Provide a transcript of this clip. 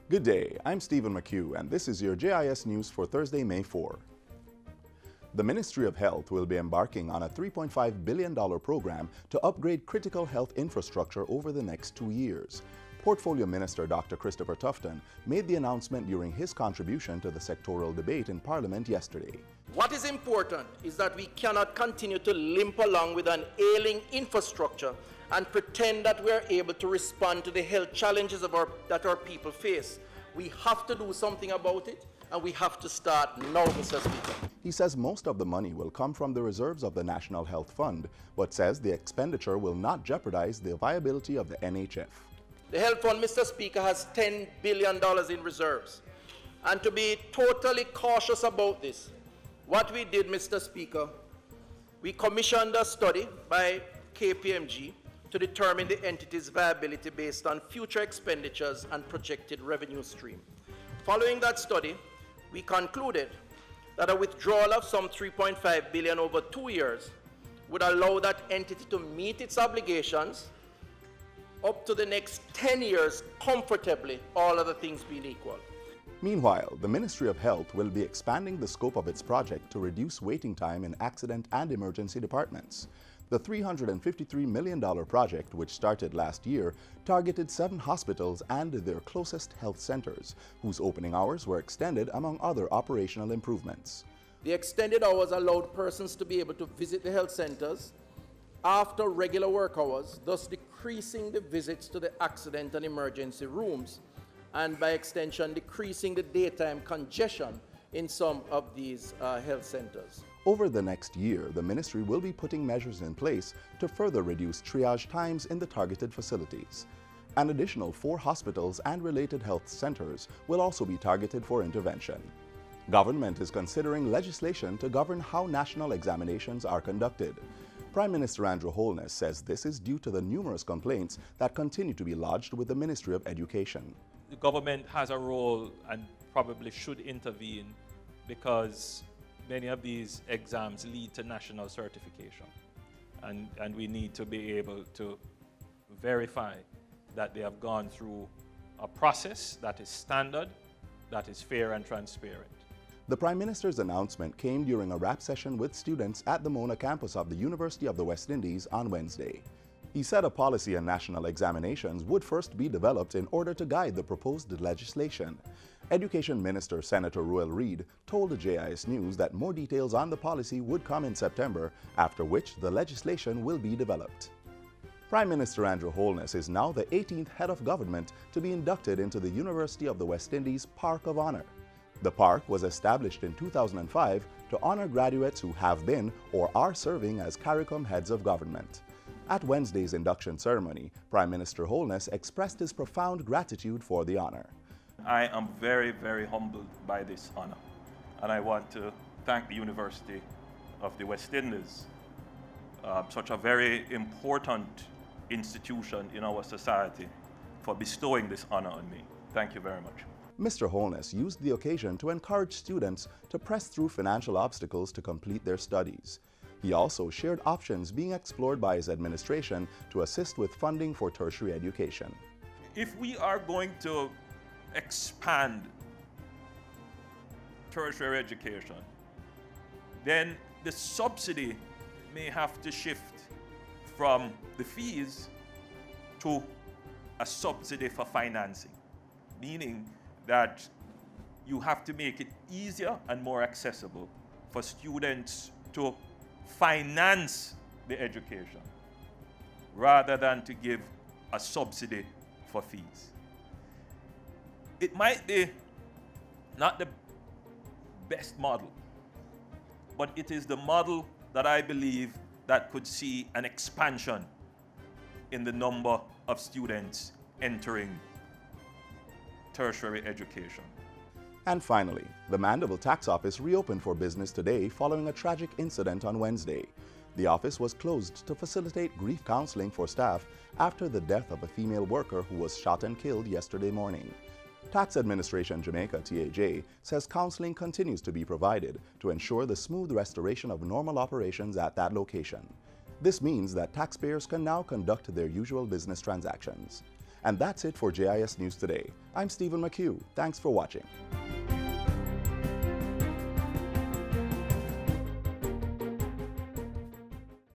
Good day, I'm Stephen McHugh, and this is your JIS News for Thursday, May 4. The Ministry of Health will be embarking on a $3.5 billion program to upgrade critical health infrastructure over the next 2 years. Portfolio Minister Dr. Christopher Tufton made the announcement during his contribution to the sectoral debate in Parliament yesterday. What is important is that we cannot continue to limp along with an ailing infrastructure and pretend that we are able to respond to the health challenges that our people face. We have to do something about it, and we have to start now, Mr. Speaker. He says most of the money will come from the reserves of the National Health Fund, but says the expenditure will not jeopardize the viability of the NHF. The Health Fund, Mr. Speaker, has $10 billion in reserves. And to be totally cautious about this, what we did, Mr. Speaker, we commissioned a study by KPMG to determine the entity's viability based on future expenditures and projected revenue stream. Following that study, we concluded that a withdrawal of some $3.5 billion over 2 years would allow that entity to meet its obligations up to the next 10 years comfortably, all other things being equal. Meanwhile, the Ministry of Health will be expanding the scope of its project to reduce waiting time in accident and emergency departments. The $353 million project, which started last year, targeted 7 hospitals and their closest health centers, whose opening hours were extended among other operational improvements. The extended hours allowed persons to be able to visit the health centers after regular work hours, thus decreasing the visits to the accident and emergency rooms, and by extension decreasing the daytime congestion in some of these health centers. Over the next year, the ministry will be putting measures in place to further reduce triage times in the targeted facilities. An additional 4 hospitals and related health centers will also be targeted for intervention. Government is considering legislation to govern how national examinations are conducted. Prime Minister Andrew Holness says this is due to the numerous complaints that continue to be lodged with the Ministry of Education. The government has a role and probably should intervene because many of these exams lead to national certification. And we need to be able to verify that they have gone through a process that is standard, that is fair and transparent. The Prime Minister's announcement came during a wrap session with students at the Mona campus of the University of the West Indies on Wednesday. He said a policy on national examinations would first be developed in order to guide the proposed legislation. Education Minister Senator Ruel Reid told the JIS News that more details on the policy would come in September, after which the legislation will be developed. Prime Minister Andrew Holness is now the 18th head of government to be inducted into the University of the West Indies Park of Honor. The park was established in 2005 to honor graduates who have been or are serving as CARICOM heads of government. At Wednesday's induction ceremony, Prime Minister Holness expressed his profound gratitude for the honor. I am very, very humbled by this honor, and I want to thank the University of the West Indies, such a very important institution in our society, for bestowing this honor on me. Thank you very much. Mr. Holness used the occasion to encourage students to press through financial obstacles to complete their studies. He also shared options being explored by his administration to assist with funding for tertiary education. If we are going to expand tertiary education, then the subsidy may have to shift from the fees to a subsidy for financing, meaning that you have to make it easier and more accessible for students to finance the education rather than to give a subsidy for fees. It might be not the best model, but it is the model that I believe that could see an expansion in the number of students entering tertiary education. And finally, the Mandeville Tax Office reopened for business today following a tragic incident on Wednesday. The office was closed to facilitate grief counseling for staff after the death of a female worker who was shot and killed yesterday morning. Tax Administration Jamaica, TAJ, says counseling continues to be provided to ensure the smooth restoration of normal operations at that location. This means that taxpayers can now conduct their usual business transactions. And that's it for JIS News Today. I'm Stephen McHugh. Thanks for watching.